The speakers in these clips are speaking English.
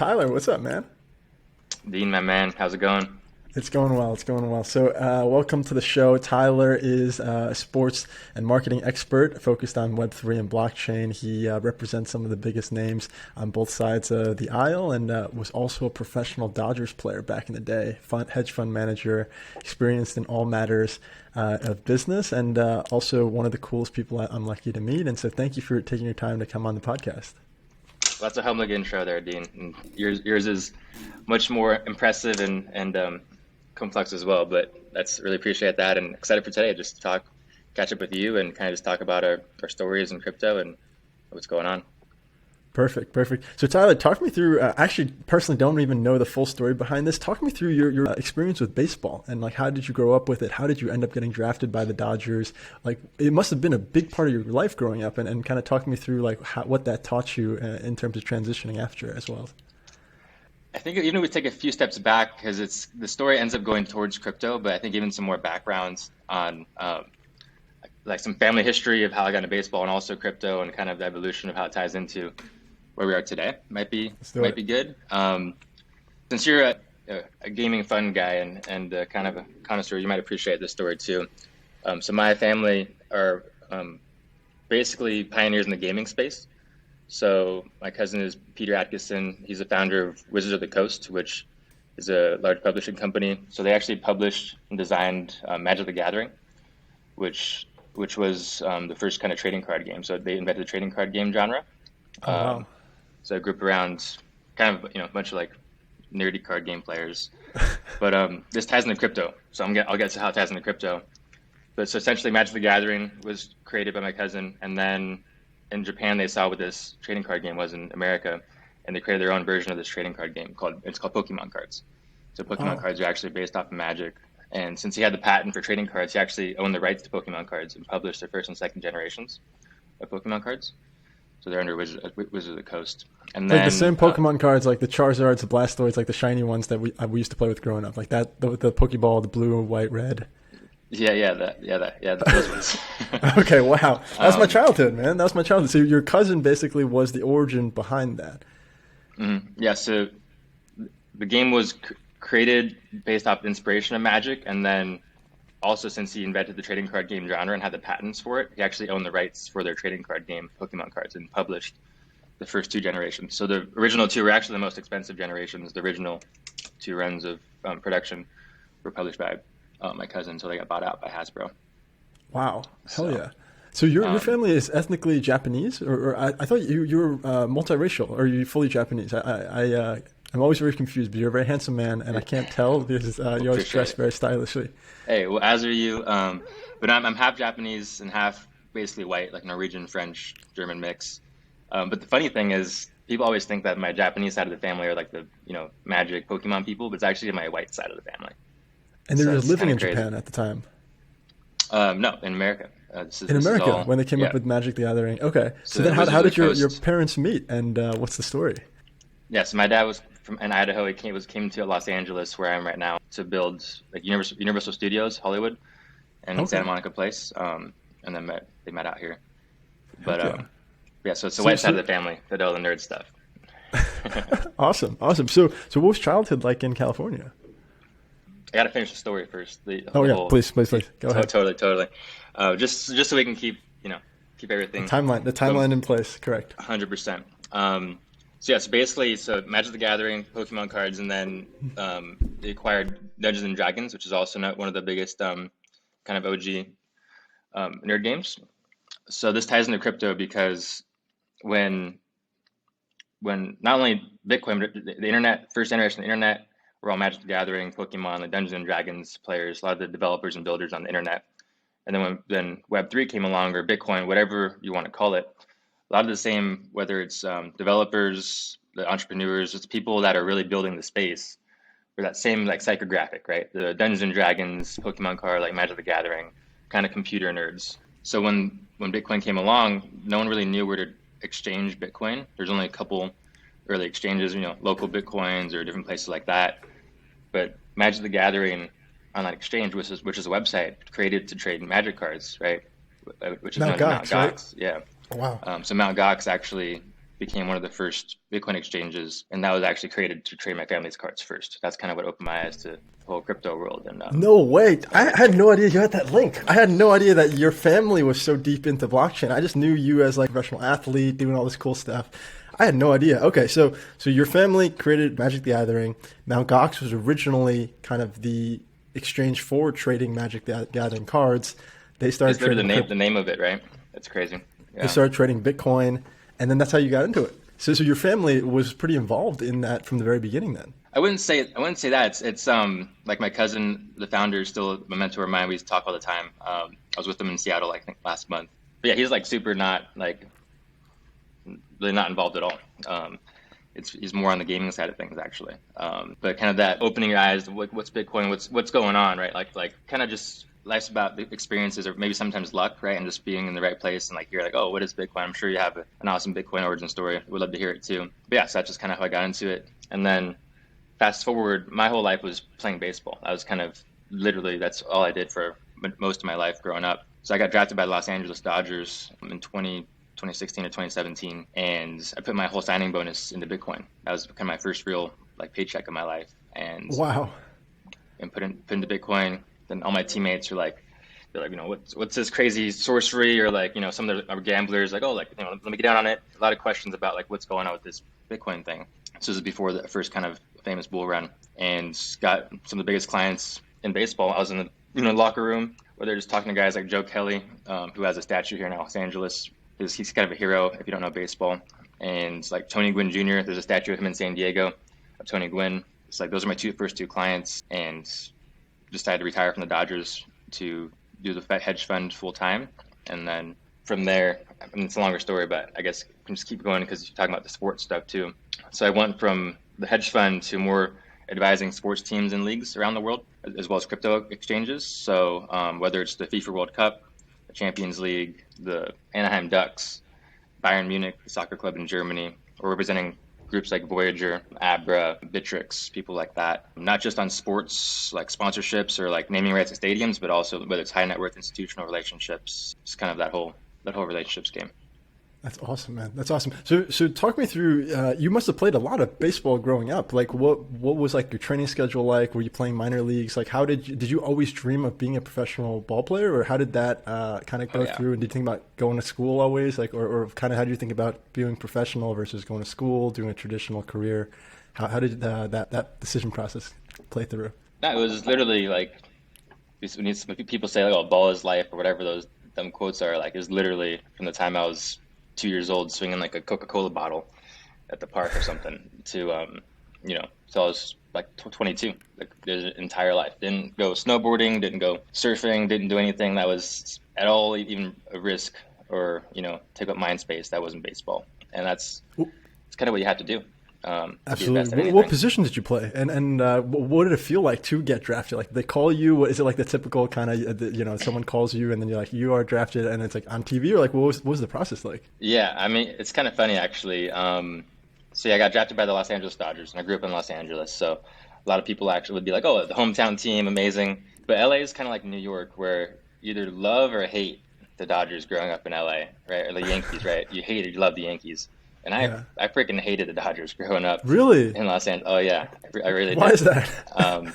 Tyler, what's up, man? Dean, my man, how's it going? It's going well. It's going well. So, welcome to the show. Tyler is a sports and marketing expert focused on Web3 and blockchain. He represents some of the biggest names on both sides of the aisle and was also a professional Dodgers player back in the day, hedge fund manager, experienced in all matters of business, and also one of the coolest people I'm lucky to meet. And so, thank you for taking your time to come on the podcast. Well, that's a humbling intro there, Dean. And yours is much more impressive and complex as well. But that's really appreciate that, and excited for today just to catch up with you, and kind of just talk about our stories in crypto and what's going on. Perfect, perfect. So Tyler, talk me through, actually personally don't even know the full story behind this. Talk me through your experience with baseball and like how did you grow up with it? How did you end up getting drafted by the Dodgers? Like it must have been a big part of your life growing up and kind of talk me through like what that taught you in terms of transitioning after as well. I think even if we take a few steps back, because the story ends up going towards crypto, but I think even some more backgrounds on like some family history of how I got into baseball and also crypto and kind of the evolution of how it ties into where we are today might be good. Since you're a gaming fun guy and kind of a connoisseur, you might appreciate this story too. So my family are basically pioneers in the gaming space. So my cousin is Peter Adkison. He's the founder of Wizards of the Coast, which is a large publishing company. So they actually published and designed Magic the Gathering, which was the first kind of trading card game. So they invented the trading card game genre. Oh, wow. So a group around kind of, a bunch of like nerdy card game players. But this ties into crypto. So I'll get to how it ties into crypto. But so essentially Magic the Gathering was created by my cousin. And then in Japan, they saw what this trading card game was in America. And they created their own version of this trading card game called Pokemon cards. So Pokemon cards are actually based off of Magic. And since he had the patent for trading cards, he actually owned the rights to Pokemon cards and published the first and second generations of Pokemon cards. So they're under Wizards of the Coast. And then like the same Pokemon cards, like the Charizards, the Blastoids, like the shiny ones that we used to play with growing up, like that, the Pokeball, the blue, white, red. Those ones. Okay, wow, that's my childhood, man. That was my childhood. So your cousin basically was the origin behind that. Mm-hmm. Yeah. So the game was created based off the inspiration of Magic, and then also since he invented the trading card game genre and had the patents for it, he actually owned the rights for their trading card game, Pokemon cards, and published the first two generations. So the original two were actually the most expensive generations. The original two runs of production were published by my cousin, so they got bought out by Hasbro. Wow, hell yeah! So your family is ethnically Japanese, or I thought you were multiracial, or are you fully Japanese? I'm always very confused, but you're a very handsome man, and I can't tell because you always dress very stylishly. Hey, well, as are you. But I'm half Japanese and half basically white, like Norwegian, French, German mix. But the funny thing is, people always think that my Japanese side of the family are like the Magic Pokemon people, but it's actually my white side of the family. And they were living in Japan at the time. No, in America. In America, when they came up with Magic the Gathering. Okay, so then how did your parents meet, and what's the story? Yeah, so my dad was in Idaho. He came to Los Angeles, where I am right now, to build like Universal Studios Hollywood and Santa Monica Place, and then they met out here. But yeah, so it's the white side of the family that does all the nerd stuff. Awesome. So what was childhood like in California? I got to finish the story first. Please. Go ahead. Totally. Just so we can keep everything. The timeline in place, correct. 100%. So basically, Magic the Gathering, Pokemon cards, and then they acquired Dungeons and Dragons, which is also not one of the biggest kind of OG nerd games. So this ties into crypto because when not only Bitcoin, but the internet, first generation of the internet, were all Magic the Gathering, Pokemon, the Dungeons and Dragons players, a lot of the developers and builders on the internet. And then when Web3 came along, or Bitcoin, whatever you want to call it, a lot of the same, whether it's developers, the entrepreneurs, it's people that are really building the space for that same like psychographic, right? The Dungeons and Dragons, Pokemon card, like Magic the Gathering, kind of computer nerds. So when Bitcoin came along, no one really knew where to exchange Bitcoin. There's only a couple early exchanges, local Bitcoins or different places like that. But Magic the Gathering online exchange, which is a website created to trade Magic cards, right? Which is known as Mt. Gox. Right? Yeah. Wow. So Mt. Gox actually became one of the first Bitcoin exchanges, and that was actually created to trade my family's cards first. That's kind of what opened my eyes to the whole crypto world. And No way. I had no idea you had that link. I had no idea that your family was so deep into blockchain. I just knew you as like a professional athlete doing all this cool stuff. I had no idea. Okay, so your family created Magic the Gathering. Mt. Gox was originally kind of the exchange for trading Magic the Gathering cards. They started it's literally trading the name of it, right? That's crazy. They Yeah. started trading Bitcoin, and then that's how you got into it. So your family was pretty involved in that from the very beginning then. I wouldn't say that. It's like my cousin, the founder, is still a mentor of mine. We used to talk all the time. I was with him in Seattle, I think, last month. But yeah, he's like super not like really not involved at all. He's more on the gaming side of things actually. But kind of that opening your eyes, what's Bitcoin, what's going on, right? Like kind of just life's about the experiences or maybe sometimes luck, right? And just being in the right place and like you're like, oh, what is Bitcoin? I'm sure you have an awesome Bitcoin origin story. Would love to hear it too. But yeah, so that's just kind of how I got into it. And then fast forward, my whole life was playing baseball. I was kind of literally that's all I did for most of my life growing up. So I got drafted by the Los Angeles Dodgers in 2016 or 2017, and I put my whole signing bonus into Bitcoin. That was kind of my first real like paycheck of my life, and Wow. and put into Bitcoin. Then all my teammates are like, they're like, what's this crazy sorcery, or like, some of them are gamblers, like, oh, like, let me get down on it. A lot of questions about like what's going on with this Bitcoin thing. So this is before the first kind of famous bull run, and got some of the biggest clients in baseball. I was in the locker room where they're just talking to guys like Joe Kelly, who has a statue here in Los Angeles. He's kind of a hero if you don't know baseball. And like Tony Gwynn Jr., there's a statue of him in San Diego, of Tony Gwynn. It's like those are my first two clients, and decided to retire from the Dodgers to do the hedge fund full time. And then from there, I mean, it's a longer story, but I guess I can just keep going because you're talking about the sports stuff too. So I went from the hedge fund to more advising sports teams and leagues around the world, as well as crypto exchanges. So whether it's the FIFA World Cup, the Champions League, the Anaheim Ducks, Bayern Munich, the soccer club in Germany, or representing groups like Voyager, Abra, Bittrex, people like that. Not just on sports, like sponsorships or like naming rights at stadiums, but also whether it's high net worth institutional relationships. It's kind of that whole relationships game. That's awesome, man. That's awesome. So talk me through. You must have played a lot of baseball growing up. Like, what was like your training schedule like? Were you playing minor leagues? Like, how did you always dream of being a professional ball player, or how did that kind of go through? And did you think about going to school always, like, or kind of how do you think about being professional versus going to school, doing a traditional career? How did that decision process play through? That was literally like when people say like, "Oh, ball is life" or whatever those dumb quotes are. Like, it was literally from the time I was 2 years old, swinging like a Coca-Cola bottle at the park or something to, so I was like 22, like the entire life. Didn't go snowboarding, didn't go surfing, didn't do anything that was at all even a risk or, take up mind space. That wasn't baseball. And it's kind of what you have to do. Absolutely. What position did you play, and what did it feel like to get drafted? Like they call you, is it like the typical kind of someone calls you and then you're like you are drafted and it's like on TV, or like what was the process like? Yeah, I mean it's kind of funny actually. So yeah, I got drafted by the Los Angeles Dodgers, and I grew up in Los Angeles, so a lot of people actually would be like, oh, the hometown team, amazing. But LA is kind of like New York, where you either love or hate the Dodgers growing up in LA, right? Or the Yankees, right? You hate it, you love the Yankees. And I freaking hated the Dodgers growing up. Really? In Los Angeles. Oh yeah, I really Why did. is that?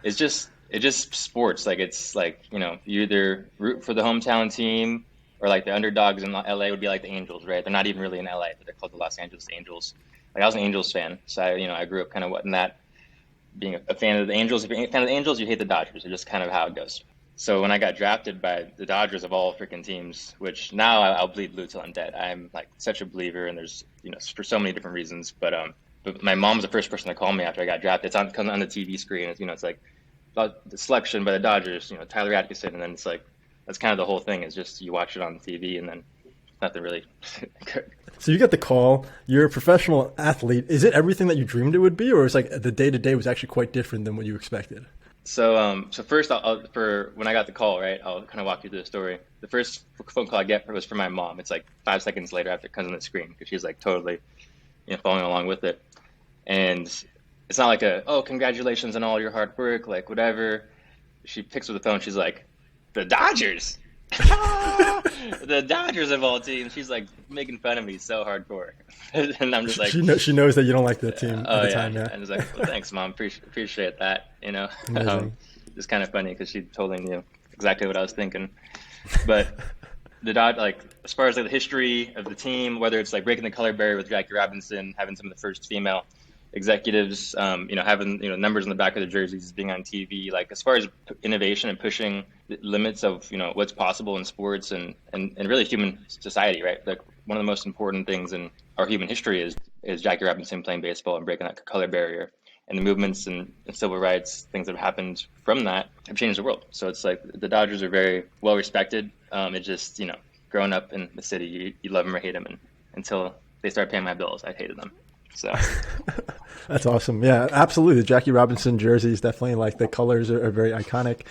It's just sports. Like it's like, you either root for the hometown team or like the underdogs in LA would be like the Angels, right? They're not even really in LA, but they're called the Los Angeles Angels. Like I was an Angels fan, so I grew up kind of in that, being a fan of the Angels. If you're a fan of the Angels, you hate the Dodgers. It's just kind of how it goes. So when I got drafted by the Dodgers of all freaking teams, which now I'll bleed blue till I'm dead. I'm like such a believer, and there's for so many different reasons. But my mom was the first person to call me after I got drafted. It comes on the TV screen. It's like the selection by the Dodgers. Tyler Adkison, and then it's like that's kind of the whole thing. Is just you watch it on TV, and then nothing really. So you get the call. You're a professional athlete. Is it everything that you dreamed it would be, or is like the day to day was actually quite different than what you expected? So first, for when I got the call, right, I'll kind of walk you through the story. The first phone call I get was from my mom. It's like 5 seconds later after it comes on the screen, because she's like totally, following along with it. And it's not like oh, congratulations on all your hard work, like whatever. She picks up the phone. She's like, the Dodgers. The Dodgers of all teams. She's like making fun of me so hardcore, and I'm just like, She knows that you don't like the team at oh the yeah, time, yeah. and it's like, well, thanks, mom. Appreciate that. Amazing. It's kind of funny because she totally knew exactly what I was thinking. But the Dodge, like as far as like the history of the team, whether it's like breaking the color barrier with Jackie Robinson, having some of the first female executives, having numbers on the back of the jerseys, being on TV, like as far as innovation and pushing the limits of what's possible in sports and really human society, right? Like one of the most important things in our human history is Jackie Robinson playing baseball and breaking that color barrier. And the movements and civil rights things that have happened from that have changed the world. So it's like the Dodgers are very well respected. It just growing up in the city, you love them or hate them, and until they start paying my bills, I hated them. So That's awesome. Yeah, absolutely. The Jackie Robinson jersey is definitely like the colors are very iconic.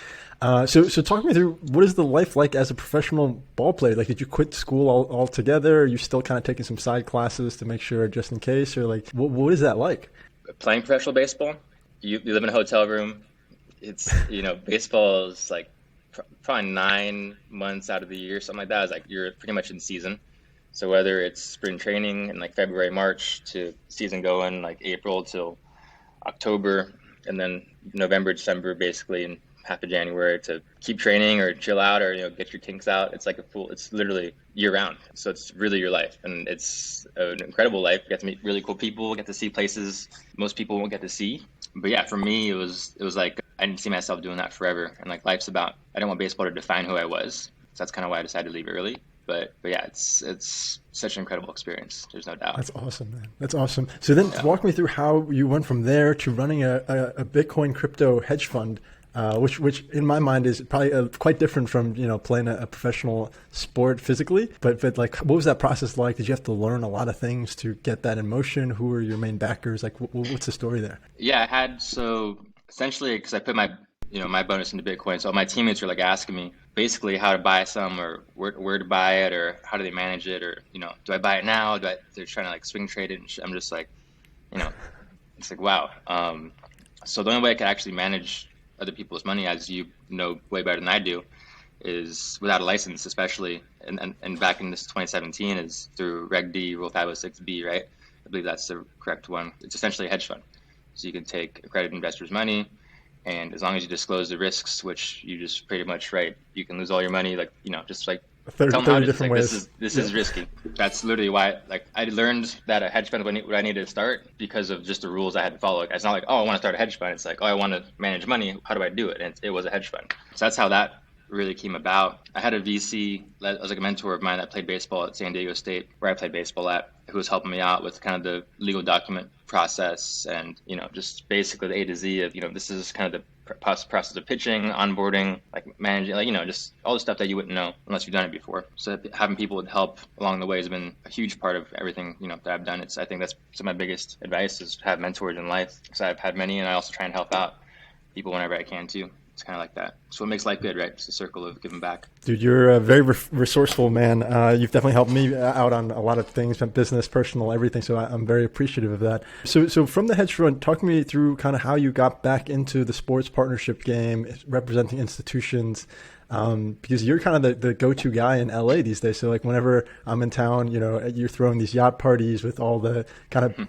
So talk me through, what is the life like as a professional ball player? Like, did you quit school altogether? Are you still kind of taking some side classes to make sure just in case, or like, what is that like? playing professional baseball, you live in a hotel room. It's baseball is like probably 9 months out of the year, something like that. Is like you're pretty much in season. So whether it's spring training in like February, March to season going like April till October, and then November, December, basically, and half of January to keep training or chill out or get your kinks out. It's like it's literally year round. So it's really your life, and it's an incredible life. You get to meet really cool people, get to see places most people won't get to see. But yeah, for me, it was like I didn't see myself doing that forever, and like life's about. I didn't want baseball to define who I was. So that's kind of why I decided to leave early. But yeah, it's such an incredible experience. There's no doubt. That's awesome, man. That's awesome. So then walk me through how you went from there to running a Bitcoin crypto hedge fund, which in my mind is probably quite different from playing a professional sport physically. But like, what was that process like? Did you have to learn a lot of things to get that in motion? Who were your main backers? Like, what's the story there? Yeah, I had so essentially because I put my bonus into Bitcoin, so my teammates were like asking me basically how to buy some or where to buy it or how do they manage it or do I buy it now? They're trying to like swing trade it, and I'm just like, you know, it's like wow. So the only way I could actually manage other people's money, as you know way better than I do, is without a license, especially and back in this 2017 is through Reg D Rule 506B, right? I believe that's the correct one. It's essentially a hedge fund, so you can take accredited investors' money. And as long as you disclose the risks, which you just pretty much right, you can lose all your money. Like just like 30, tell them how it is. different Like ways. this is risky. That's literally why. Like I learned that a hedge fund what I needed to start because of just the rules I had to follow. Like, it's not like I want to start a hedge fund. It's like I want to manage money. How do I do it? And it was a hedge fund. So that's how that really came about. I had a VC that was like a mentor of mine that played baseball at San Diego State, where I played baseball at, who was helping me out with kind of the legal document process and just basically the A to Z of this is kind of the process of pitching, onboarding, like managing, like just all the stuff that you wouldn't know unless you've done it before. So having people with help along the way has been a huge part of everything that I've done. I think that's some of my biggest advice is to have mentors in life. So I've had many, and I also try and help out people whenever I can too. It's kind of like that. It's what makes life good, right? It's a circle of giving back. Dude, you're a very resourceful man. You've definitely helped me out on a lot of things, business, personal, everything. So I'm very appreciative of that. So from the hedge fund, talk me through kind of how you got back into the sports partnership game, representing institutions, because you're kind of the go-to guy in LA these days. So like whenever I'm in town, you're throwing these yacht parties with all the kind of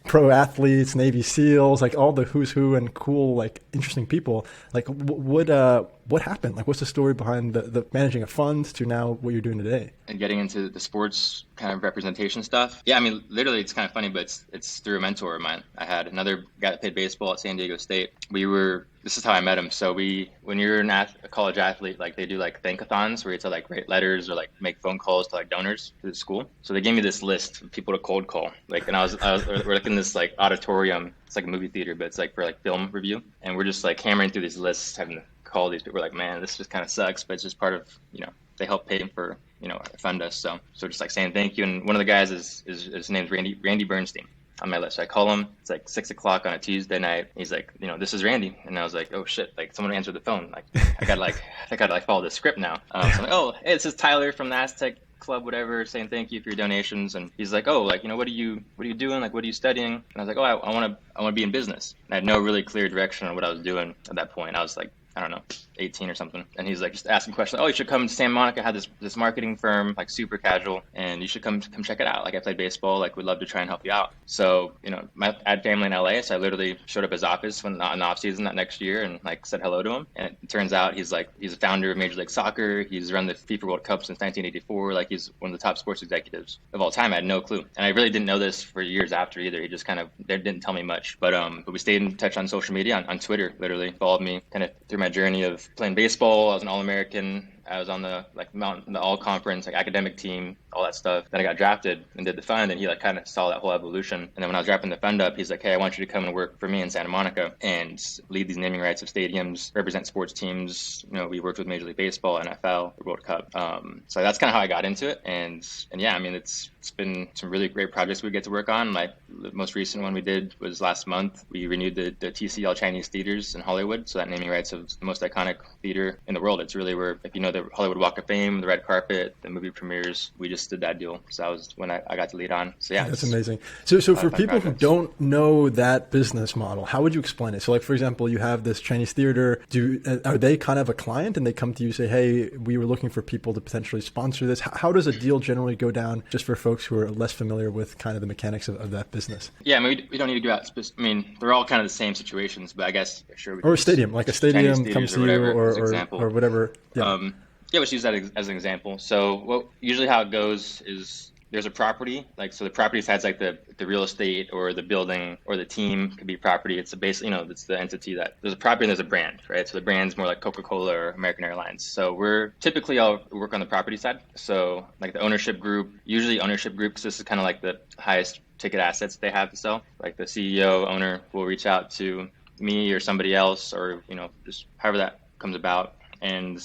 pro athletes, Navy SEALs, like all the who's who and cool, like interesting people. Like what happened? Like what's the story behind the managing a fund to now what you're doing today? And getting into the sports kind of representation stuff. Yeah, I mean, literally, it's kind of funny, but it's through a mentor of mine. I had another guy that played baseball at San Diego State. This is how I met him. So when you're a college athlete, like they do like thankathons where you have to like write letters or like make phone calls to like donors to the school. So they gave me this list of people to cold call. Like, and we're like in this like auditorium. It's like a movie theater, but it's like for like film review. And we're just like hammering through these lists, having to call these people. We're like, man, this just kind of sucks, but it's just part of, they help pay for, fund us. So just like saying thank you. And one of the guys is his name's Randy Bernstein on my list. So I call him. It's like 6:00 on a Tuesday night. He's like, this is Randy. And I was like, oh shit, like someone answered the phone. Like I gotta follow the script now. So I'm like, oh, hey, this is Tyler from the Aztec Club, whatever, saying thank you for your donations. And he's like, oh, like, what are you doing? Like, what are you studying? And I was like, oh, I want to be in business. And I had no really clear direction on what I was doing at that point. I was like I don't know, 18 or something. And he's like just asking questions. Oh, you should come to Santa Monica. I had this marketing firm, like super casual, and you should come check it out. Like I played baseball. Like we'd love to try and help you out. So I had family in LA, so I literally showed up at his office when in the off season that next year and like said hello to him. And it turns out he's a founder of Major League Soccer. He's run the FIFA World Cup since 1984. Like he's one of the top sports executives of all time. I had no clue, and I really didn't know this for years after either. He just kind of didn't tell me much, but we stayed in touch on social media, on Twitter. Literally followed me kind of through my journey of playing baseball. I was an All-American. I was on the all-conference academic team, all that stuff. Then I got drafted and did the fund, and he kind of saw that whole evolution. And then when I was wrapping the fund up, he's like, "Hey, I want you to come and work for me in Santa Monica and lead these naming rights of stadiums, represent sports teams." We worked with Major League Baseball, NFL, the World Cup. So that's kind of how I got into it. And yeah, I mean, it's been some really great projects we get to work on. Like the most recent one we did was last month. We renewed the TCL Chinese theaters in Hollywood. So that naming rights of the most iconic theater in the world. It's really where, if you know the Hollywood Walk of Fame, the red carpet, the movie premieres, we just did that deal. So that was when I got to lead on. So yeah, that's amazing. So for people who don't know that business model, how would you explain it? So like, for example, you have this Chinese theater. Are they kind of a client and they come to you and say, "Hey, we were looking for people to potentially sponsor this"? How does a deal generally go down, just for folks who are less familiar with kind of the mechanics of that business? Yeah, I mean, we don't need to go out. I mean, they're all kind of the same situations, but I guess sure. Or a stadium, like a stadium comes to you, or whatever. Yeah. Let's use that as an example. So usually how it goes is there's a property, so the property has like the real estate or the building or the team could be property. It's basically, it's the entity that there's a property and there's a brand, right? So the brand's more like Coca-Cola or American Airlines. So I'll work on the property side. So like the ownership group, usually ownership groups, this is kind of like the highest ticket assets they have to sell. Like the CEO, owner will reach out to me or somebody else, or, just however that comes about. And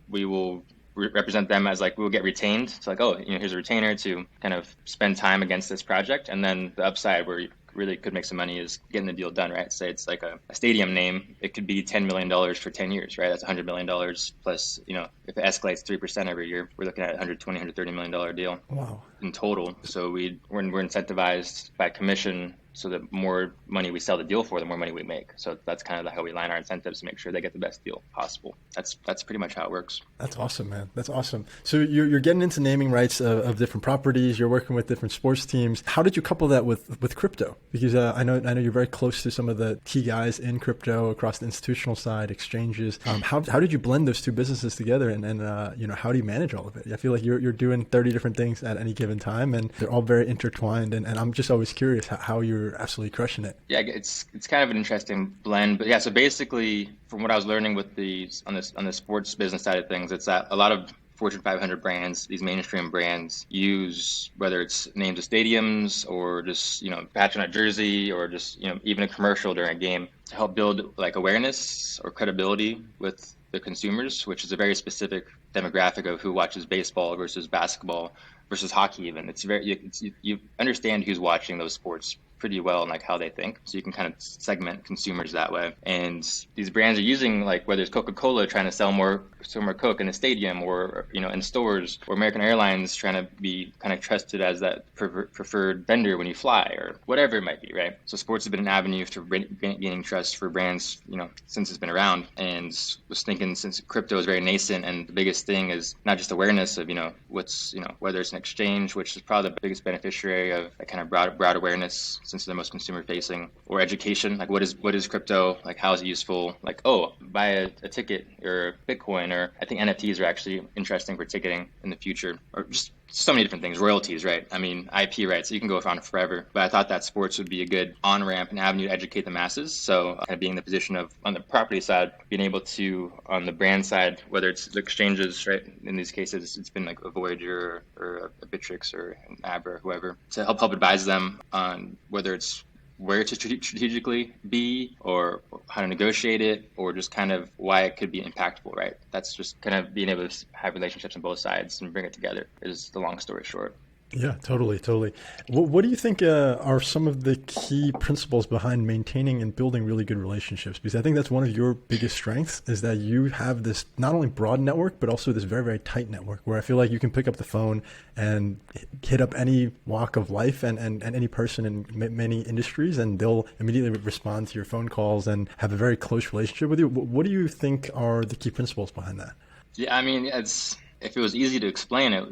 we will represent them as we'll get retained. So here's a retainer to kind of spend time against this project. And then the upside where you really could make some money is getting the deal done, right? Say it's like a stadium name. It could be $10 million for 10 years, right? That's $100 million plus, if it escalates 3% every year, we're looking at $120, $130 million deal. Wow. In total. So we're incentivized by commission. So the more money we sell the deal for, the more money we make. So that's kind of how we line our incentives to make sure they get the best deal possible. That's pretty much how it works. That's awesome, man. That's awesome. So you're getting into naming rights of different properties. You're working with different sports teams. How did you couple that with crypto? Because I know you're very close to some of the key guys in crypto across the institutional side, exchanges. How did you blend those two businesses together, and how do you manage all of it? I feel like you're doing 30 different things at any given time, and they're all very intertwined. And I'm just always curious how you're absolutely crushing it. Yeah, it's kind of an interesting blend, but yeah. So basically, from what I was learning with on the sports business side of things, it's that a lot of Fortune 500 brands, these mainstream brands, use whether it's names of stadiums or just patch on a jersey or just even a commercial during a game to help build awareness or credibility with the consumers, which is a very specific demographic of who watches baseball versus basketball versus hockey. Even you understand who's watching those sports pretty well and how they think, so you can kind of segment consumers that way. And these brands are using whether it's Coca-Cola trying to sell more Coke in the stadium, or in stores, or American Airlines trying to be kind of trusted as that preferred vendor when you fly, or whatever it might be, right? So sports has been an avenue for gaining trust for brands since it's been around. And was thinking, since crypto is very nascent, and the biggest thing is not just awareness of what's whether it's an exchange, which is probably the biggest beneficiary of kind of broad awareness since they're most consumer facing, or education, what is crypto, how is it useful, buy a ticket or Bitcoin, or I think NFTs are actually interesting for ticketing in the future, or just so many different things, royalties, right? I mean, IP rights, you can go on forever, but I thought that sports would be a good on-ramp and avenue to educate the masses. So kind of being in the position of, on the property side, being able to, on the brand side, whether it's the exchanges, right? In these cases, it's been a Voyager or a Bittrex or an Abra, whoever, to help advise them on whether it's where to strategically be, or how to negotiate it, or just kind of why it could be impactful, right? That's just kind of being able to have relationships on both sides and bring it together is the long story short. Yeah, totally, totally. What do you think are some of the key principles behind maintaining and building really good relationships? Because I think that's one of your biggest strengths is that you have this not only broad network, but also this very, very tight network where I feel like you can pick up the phone and hit up any walk of life and any person in many industries, and they'll immediately respond to your phone calls and have a very close relationship with you. What do you think are the key principles behind that? Yeah, I mean, it's if it was easy to explain it,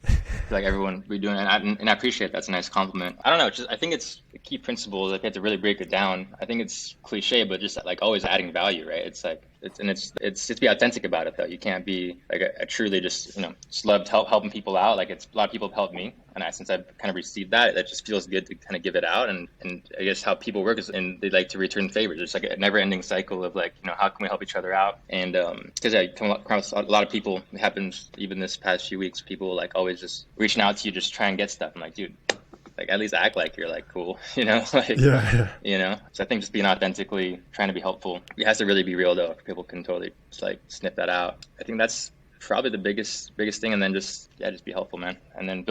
I feel like everyone would be doing it, and I appreciate that's a nice compliment. I don't know, just I think it's the key principle. Like, you have to really break it down. I think it's cliche, but just like always adding value, right? It's like it's just be authentic about it though. You can't be like a truly just loved helping people out. Like it's a lot of people have helped me, and since I've kind of received that, it just feels good to kind of give it out. And I guess how people work is, and they like to return favors. It's like a never-ending cycle of like how can we help each other out? And because I come across a lot of people. It happens even this past few weeks. People like always just reaching out to you, just try and get stuff. I'm like, dude, like at least act like you're like cool, like, Yeah, So I think just being authentically trying to be helpful. It has to really be real though. People can totally just like sniff that out. I think that's probably the biggest thing. And then just be helpful, man. And then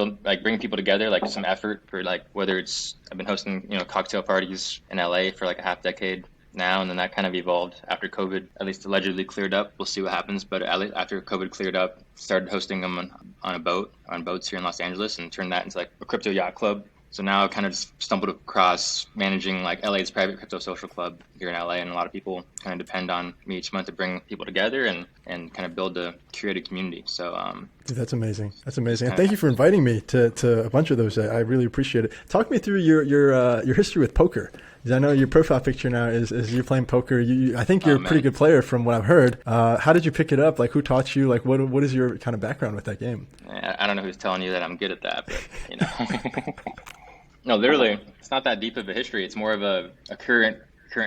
bring people together, like some effort for like, whether it's, I've been hosting, cocktail parties in LA for like a half decade now, and then that kind of evolved after COVID, at least allegedly cleared up. We'll see what happens, but after COVID cleared up, started hosting them on boats here in Los Angeles, and turned that into like a crypto yacht club. So now I kind of just stumbled across managing like LA's private crypto social club here in LA, and a lot of people kind of depend on me each month to bring people together and kind of create a community. So dude, that's amazing. That's amazing. And thank you for inviting me to a bunch of those. I really appreciate it. Talk me through your history with poker. Because I know your profile picture now is you playing poker. I think you're a pretty good player from what I've heard. How did you pick it up? Like, who taught you? Like, what is your kind of background with that game? I don't know who's telling you that I'm good at that, but No, literally, it's not that deep of a history. It's more of a current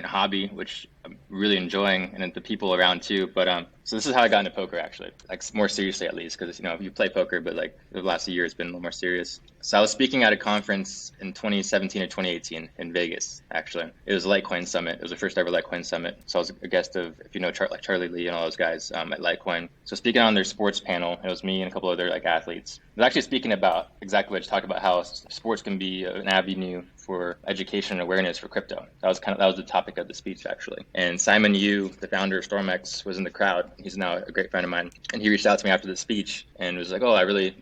hobby, which I'm really enjoying, and the people around too. But so this is how I got into poker, actually, like more seriously at least, because you play poker, but like the last year has been a little more serious. So I was speaking at a conference in 2017 or 2018 in Vegas. Actually, it was Litecoin Summit. It was the first ever Litecoin Summit. So I was a guest of, if you know, like Charlie Lee and all those guys at Litecoin. So speaking on their sports panel, it was me and a couple other like athletes. I was actually speaking about exactly what you talked about, how sports can be an avenue for education and awareness for crypto. That was the topic of the speech, actually. And Simon Yu, the founder of StormX, was in the crowd. He's now a great friend of mine, and he reached out to me after the speech and was like, "Oh, I really,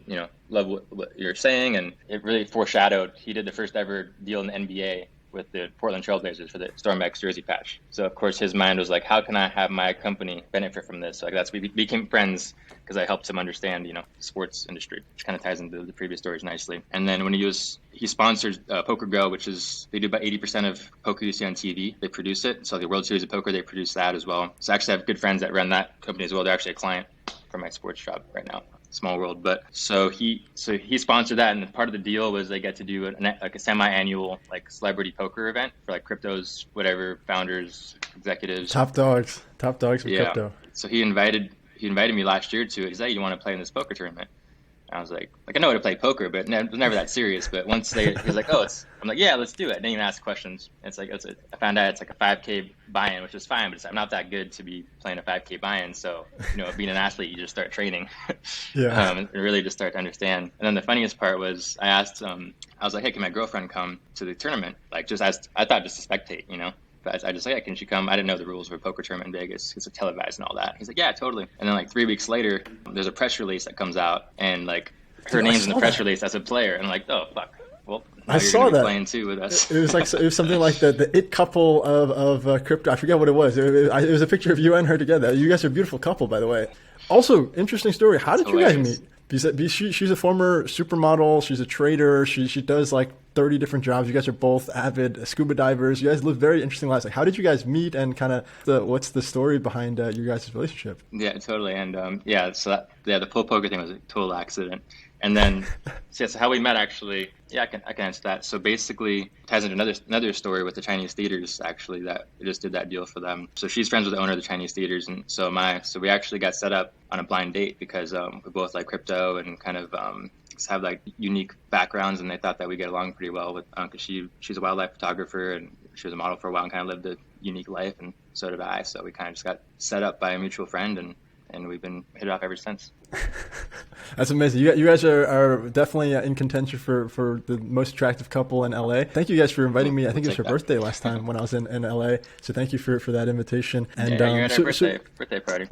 love what you're saying," and it really foreshadowed. He did the first ever deal in the NBA with the Portland Trailblazers for the StormX jersey patch. So of course his mind was like, how can I have my company benefit from this? So like we became friends because I helped him understand, the sports industry, which kind of ties into the previous stories nicely. And then when he sponsors Poker Go, which is, they do about 80% of poker you see on TV. They produce it. So the World Series of Poker, they produce that as well. So actually I have good friends that run that company as well. They're actually a client for my sports job right now. Small world. But so he sponsored that, and part of the deal was they get to do like a semi-annual like celebrity poker event for like cryptos, whatever, founders, executives, top dogs with crypto. So he invited me last year to it. He's like, you want to play in this poker tournament? And I was like I know how to play poker, but it was never that serious. But once he was like, I'm like, yeah, let's do it. And then he asked questions. And it's like, I found out it's like a 5K buy-in, which is fine, but I'm not that good to be playing a 5K buy-in. So, being an athlete, you just start training, and really just start to understand. And then the funniest part was I asked, I was like, hey, can my girlfriend come to the tournament? Like I thought just to spectate, But I just like, yeah, can she come? I didn't know the rules for a poker tournament in Vegas. It's televised and all that. He's like, yeah, totally. And then like 3 weeks later, there's a press release that comes out, and like her name's in the press release as a player. And I'm like, oh fuck. Well, now you're gonna be playing too with us. It was something like the it couple of crypto. I forget what it was. It was a picture of you and her together. You guys are a beautiful couple, by the way. Also, interesting story. How did you guys meet? Because she's a former supermodel. She's a trader. She does like 30 different jobs. You guys are both avid scuba divers. You guys live very interesting lives. Like, how did you guys meet, and kind of what's the story behind your guys' relationship? Yeah, totally. And the pull poker thing was a total accident. And then, so how we met, actually, I can answer that. So basically, it ties into another story with the Chinese theaters, actually, that we just did that deal for them. So she's friends with the owner of the Chinese theaters, and so we actually got set up on a blind date because we both like crypto and kind of have like unique backgrounds, and they thought that we get along pretty well with because she's a wildlife photographer and she was a model for a while and kind of lived a unique life, and so did I. So we kind of just got set up by a mutual friend, and and we've been hit it off ever since. That's amazing. You guys are definitely in contention for the most attractive couple in LA. Thank you guys for inviting me. I think it was your birthday last time when I was in LA. So thank you for that invitation. And yeah, you're at our birthday party.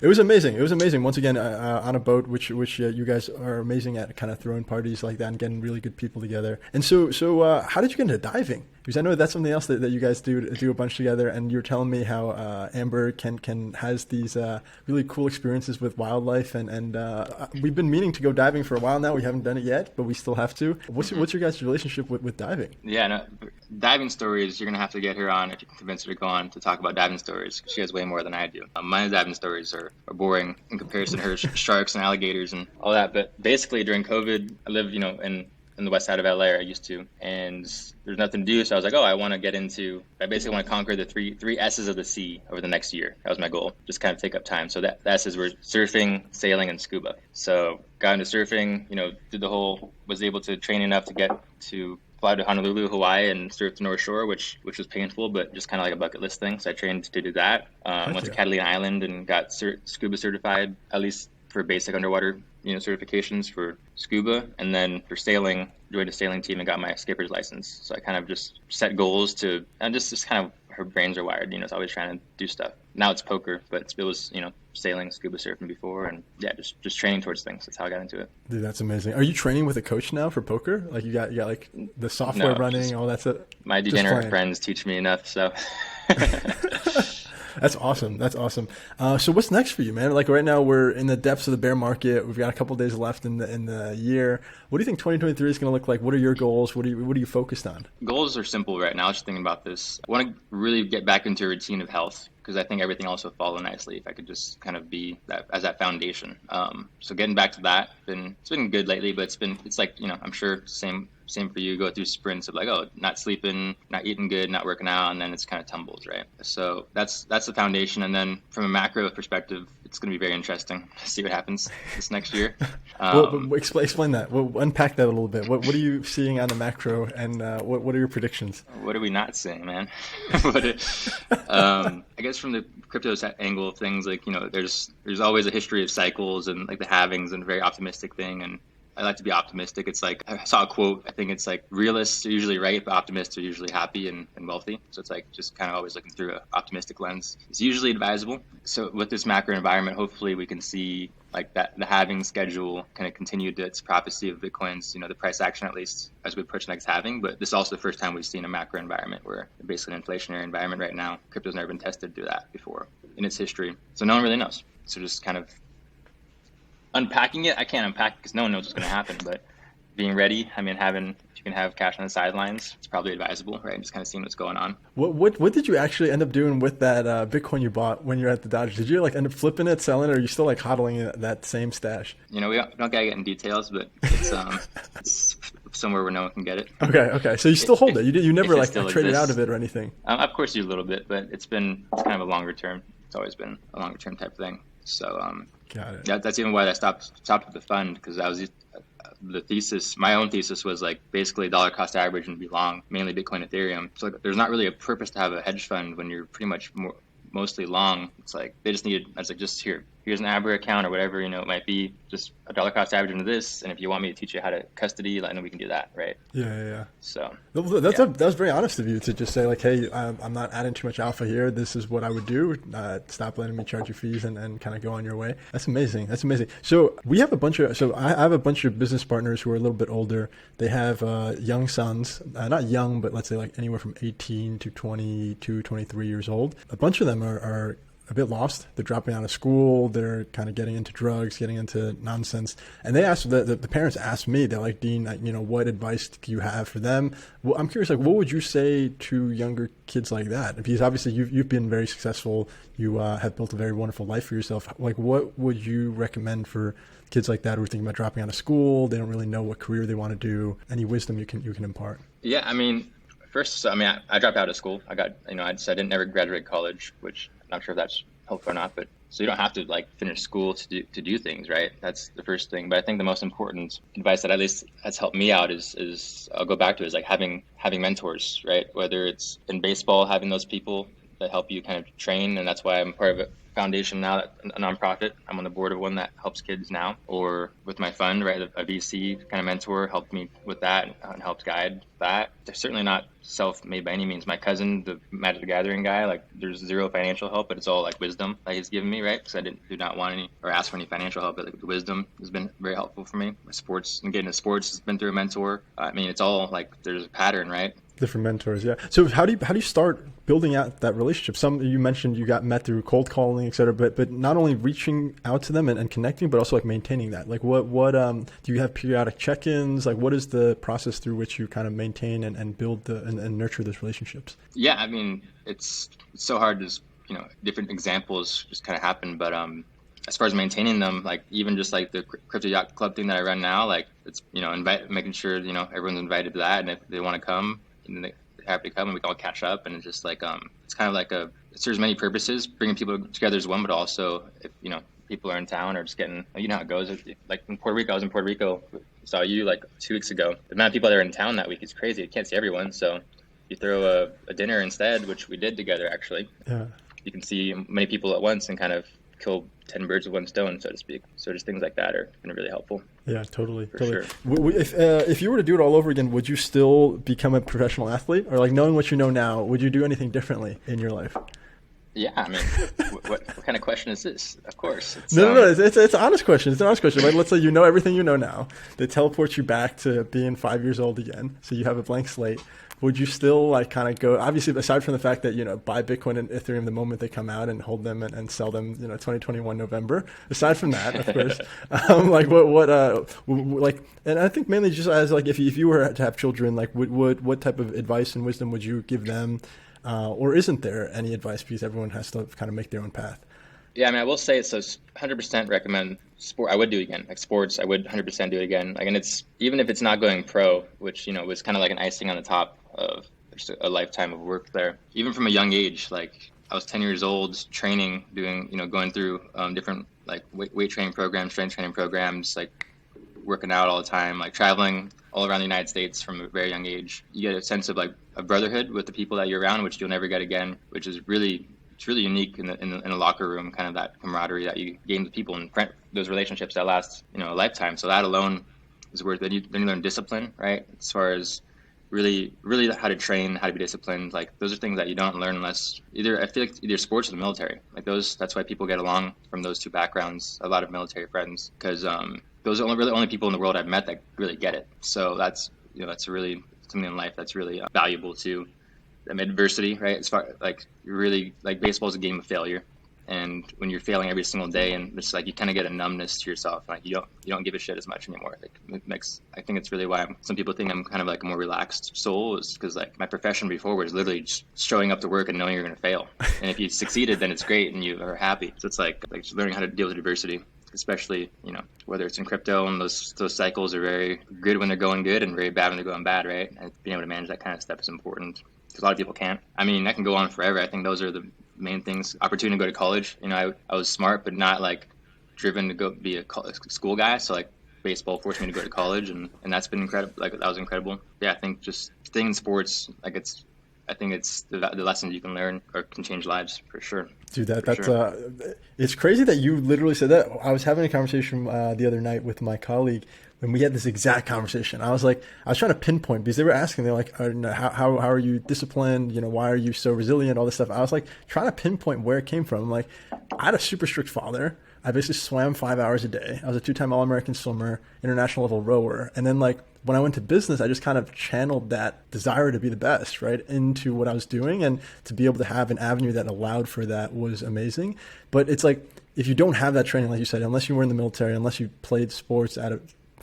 It was amazing. It was amazing. Once again, on a boat, which you guys are amazing at, kind of throwing parties like that and getting really good people together. And so how did you get into diving? Because I know that's something else that you guys do a bunch together. And you were telling me how Amber has these really cool experiences with wildlife, and we've been meaning to go diving for a while now. We haven't done it yet, but we still have to. What's your guys' relationship with diving? Yeah, no, diving stories. You're gonna have to get her on if you can convince her to go on to talk about diving stories. She has way more than I do. My diving stories are boring in comparison to her sharks and alligators and all that. But basically, during COVID, I live, in the west side of LA, I used to, and there's nothing to do. So I was like, I basically want to conquer the three S's of the sea over the next year. That was my goal. Just kind of take up time. So the S's were surfing, sailing, and scuba. So got into surfing, was able to train enough to get to fly to Honolulu, Hawaii, and surf the North Shore, which was painful, but just kind of like a bucket list thing. So I trained to do that. Went to Catalina Island and got scuba certified, at least for basic underwater certifications for scuba, and then for sailing, joined a sailing team and got my skipper's license. So I kind of just set goals and just kind of, her brains are wired, it's always trying to do stuff. Now it's poker, but it was, sailing, scuba surfing before, and yeah, just training towards things. That's how I got into it. Dude, that's amazing. Are you training with a coach now for poker? Like you got like the software running, all that stuff? My degenerate friends teach me enough, so. That's awesome. So what's next for you, man? Like right now we're in the depths of the bear market. We've got a couple days left in the year. What do you think 2023 is going to look like? What are your goals? What are you focused on? Goals are simple right now. I was just thinking about this. I want to really get back into a routine of health, because I think everything else will follow nicely if I could just kind of be that foundation. So getting back to that, it's been good lately, but it's like, I'm sure same for you, go through sprints of like, not sleeping, not eating good, not working out, and then it's kind of tumbles, right? So that's the foundation. And then from a macro perspective, it's going to be very interesting to see what happens this next year. Well, explain that. We'll unpack that a little bit. What are you seeing on the macro, and what are your predictions? What are we not seeing, man? I guess from the crypto angle of things, like, there's always a history of cycles and like the halvings and a very optimistic thing. And I like to be optimistic. It's like, I saw a quote, I think it's like, realists are usually right, but optimists are usually happy and wealthy. So it's like just kind of always looking through an optimistic lens. It's usually advisable. So with this macro environment, hopefully we can see like that the halving schedule kind of continue to its prophecy of Bitcoin's, the price action, at least as we approach next halving. But this is also the first time we've seen a macro environment where basically an inflationary environment right now. Crypto's never been tested to do that before in its history. So no one really knows. So just kind of unpacking it, I can't unpack because no one knows what's going to happen, but being ready, if you can have cash on the sidelines, it's probably advisable, right? Just kind of seeing what's going on. What did you actually end up doing with that Bitcoin you bought when you were at the Dodgers? Did you like end up flipping it, selling it, or are you still like hodling that same stash? We don't gotta get in details, but it's it's somewhere where no one can get it. Okay. So you still hold it. You never like traded out of it or anything. Of course, you do a little bit, but it's kind of a longer term. It's always been a longer term type thing. So got it. That's even why I stopped with the fund, because I was the thesis. My own thesis was like basically dollar cost average and be long, mainly Bitcoin, Ethereum. So like, there's not really a purpose to have a hedge fund when you're pretty much mostly long. It's like they just needed. I was like, just here's an Aber account or whatever, it might be just a dollar cost average into this. And if you want me to teach you how to custody, then we can do that, right? Yeah. So that was very honest of you to just say like, hey, I'm not adding too much alpha here. This is what I would do. Stop letting me charge you fees and kind of go on your way. That's amazing. So I have a bunch of business partners who are a little bit older. They have young sons, not young, but let's say like anywhere from 18 to 22, 23 years old. A bunch of them are a bit lost. They're dropping out of school. They're kind of getting into drugs, getting into nonsense. And they asked, the parents asked me, they're like, Dean, what advice do you have for them? Well, I'm curious, like, what would you say to younger kids like that? Because obviously you've been very successful. You have built a very wonderful life for yourself. Like, what would you recommend for kids like that who are thinking about dropping out of school? They don't really know what career they want to do. Any wisdom you can impart? Yeah, first, I dropped out of school. I didn't never graduate college, which I'm not sure if that's helpful or not, but so you don't have to like finish school to do things, right? That's the first thing. But I think the most important advice that at least has helped me out is I'll go back to is like having mentors, right? Whether it's in baseball, having those people that help you kind of train. And that's why I'm part of a foundation now, a nonprofit. I'm on the board of one that helps kids now, or with my fund, right? A VC kind of mentor helped me with that and helped guide that. They're certainly not self-made by any means. My cousin, the Magic the Gathering guy, like there's zero financial help, but it's all like wisdom that he's given me, right? Because I do not want any or ask for any financial help, but like the wisdom has been very helpful for me. My sports and getting into sports has been through a mentor. I mean, it's all like there's a pattern, right? Different mentors, yeah. So how do you start building out that relationship? Some you mentioned you got met through cold calling, et cetera, but not only reaching out to them and connecting, but also like maintaining that. Like what do you have periodic check-ins? Like what is the process through which you kind of maintain and build and nurture those relationships? Yeah, I mean it's so hard to different examples just kind of happen, but as far as maintaining them, like even just like the crypto yacht club thing that I run now, like it's making sure everyone's invited to that, and if they want to come, and they're happy to come, and we can all catch up. And it's just like it's kind of like it serves many purposes, bringing people together as one, but also if people are in town or just getting, how it goes. Like in Puerto Rico, I was in Puerto Rico, saw you like 2 weeks ago. The amount of people that are in town that week is crazy. You can't see everyone, so you throw a dinner instead, which we did together actually. Yeah, you can see many people at once and kind of kill 10 birds with one stone, so to speak. So just things like that are really helpful. Yeah, totally. Sure. If you were to do it all over again, would you still become a professional athlete, or like knowing what you know now, would you do anything differently in your life? Yeah, I mean, what kind of question is this? Of course. No. It's an honest question. It's an honest question. Like, let's say you know everything you know now. They teleport you back to being 5 years old again, so you have a blank slate. Would you still like kind of go, obviously aside from the fact that, buy Bitcoin and Ethereum the moment they come out and hold them and sell them, 2021 November, aside from that, of course, and I think mainly just as like, if you were to have children, like what type of advice and wisdom would you give them? Or isn't there any advice because everyone has to kind of make their own path? Yeah, I mean, I will say so 100% recommend sport. I would do it again. Like sports, I would 100% do it again. Like, and it's, even if it's not going pro, which, was kind of like an icing on the top of just a lifetime of work there. Even from a young age, like I was 10 years old, training, doing, going through different like weight training programs, strength training programs, like working out all the time, like traveling all around the United States from a very young age. You get a sense of like a brotherhood with the people that you're around, which you'll never get again, which is really unique in the locker room, kind of that camaraderie that you gain with people and those relationships that last, a lifetime. So that alone is worth it. Then you learn discipline, right? As far as really how to train, how to be disciplined. Like those are things that you don't learn unless I feel like either sports or the military. Like that's why people get along from those two backgrounds. A lot of military friends, because those are really only people in the world I've met that really get it. So that's that's really something in life that's really valuable too. Adversity, right? As far like really like baseball is a game of failure, and when you're failing every single day, and it's like you kind of get a numbness to yourself, like you don't give a shit as much anymore. Like I think it's really why some people think I'm kind of like a more relaxed soul, is because like my profession before was literally just showing up to work and knowing you're going to fail, and if you succeeded, then it's great and you are happy. So it's like just learning how to deal with adversity, especially whether it's in crypto, and those cycles are very good when they're going good and very bad when they're going bad, right? And being able to manage that kind of stuff is important, because a lot of people can't. I mean, I can go on forever. I think those are the main things. Opportunity to go to college. I was smart, but not like driven to go be a school guy. So like baseball forced me to go to college, and that's been incredible. Like that was incredible. Yeah, I think just staying in sports, like I think it's the lessons you can learn or can change lives for sure. Dude, it's crazy that you literally said that. I was having a conversation the other night with my colleague, and we had this exact conversation. I was trying to pinpoint, because they were asking, they're like, how are you disciplined? Why are you so resilient? All this stuff. I was like trying to pinpoint where it came from. I'm like, I had a super strict father. I basically swam 5 hours a day. I was a 2-time All-American swimmer, international level rower. And then like when I went to business, I just kind of channeled that desire to be the best, right, into what I was doing. And to be able to have an avenue that allowed for that was amazing. But it's like, if you don't have that training, like you said, unless you were in the military, unless you played sports at a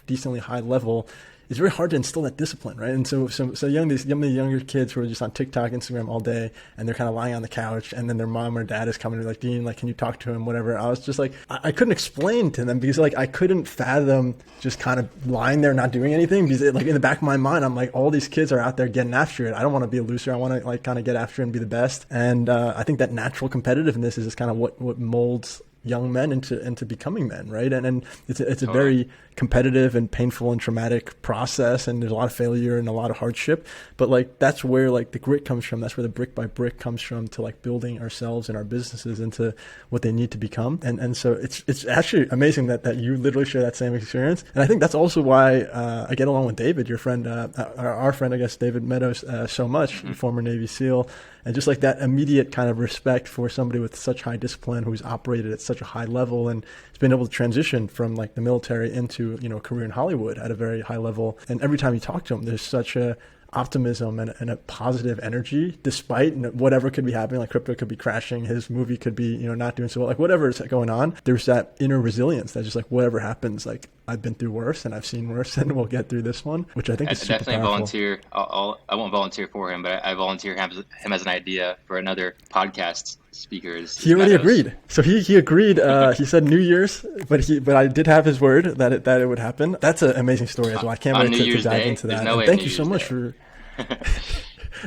decently high level, it's very hard to instill that discipline, right? And so these younger kids who are just on TikTok, Instagram all day, and they're kind of lying on the couch, and then their mom or dad is coming to like, Dean, like, can you talk to him, whatever. I was just like, I couldn't explain to them, because like I couldn't fathom just kind of lying there not doing anything, because like in the back of my mind, I'm like, all these kids are out there getting after it. I don't want to be a loser. I want to like kind of get after it and be the best. And I think that natural competitiveness is just kind of what molds young men into becoming men, right? And it's a very competitive and painful and traumatic process, and there's a lot of failure and a lot of hardship. But like that's where like the grit comes from. That's where the brick by brick comes from to like building ourselves and our businesses into what they need to become. And so it's actually amazing that you literally share that same experience. And I think that's also why I get along with David, your friend, our friend, I guess, David Meadows, so much, former Navy SEAL. And just like that immediate kind of respect for somebody with such high discipline who's operated at such a high level and has been able to transition from like the military into, a career in Hollywood at a very high level. And every time you talk to him, there's such a optimism and a positive energy, despite whatever could be happening. Like crypto could be crashing, his movie could be, not doing so well, like whatever is going on. There's that inner resilience that just like whatever happens, like I've been through worse and I've seen worse and we'll get through this one, which I think is super definitely powerful. Volunteer. I won't volunteer for him, but I volunteer him as an idea for another podcast speaker. He already agreed. So he agreed. He said New Year's, but I did have his word that it would happen. That's an amazing story as well. I can't wait to dive into that. And thank you so much for.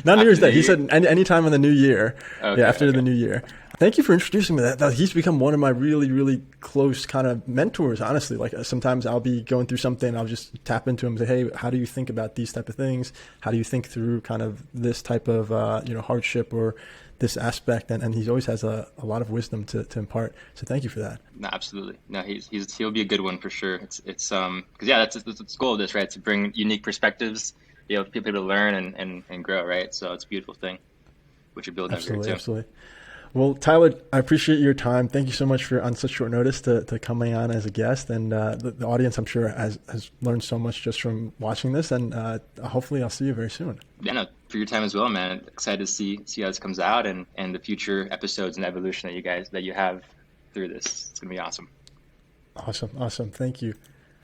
Not New Year's Day. He said any time in the new year. Okay, after the new year. Thank you for introducing me to that. He's become one of my really, really close kind of mentors, honestly. Like sometimes I'll be going through something, I'll just tap into him and say, hey, how do you think about these type of things? How do you think through kind of this type of, hardship or this aspect? And he always has a lot of wisdom to impart. So thank you for that. No, absolutely. No, he'll be a good one for sure. It's because that's the goal of this, right? To bring unique perspectives, people to learn and grow, right? So it's a beautiful thing, which you're building over here too. Absolutely. Well, Tyler, I appreciate your time. Thank you so much for on such short notice to coming on as a guest. And the audience, I'm sure, has learned so much just from watching this. And hopefully I'll see you very soon. Yeah, no, for your time as well, man. Excited to see how this comes out and the future episodes and evolution that you have through this. It's going to be awesome. Awesome. Thank you.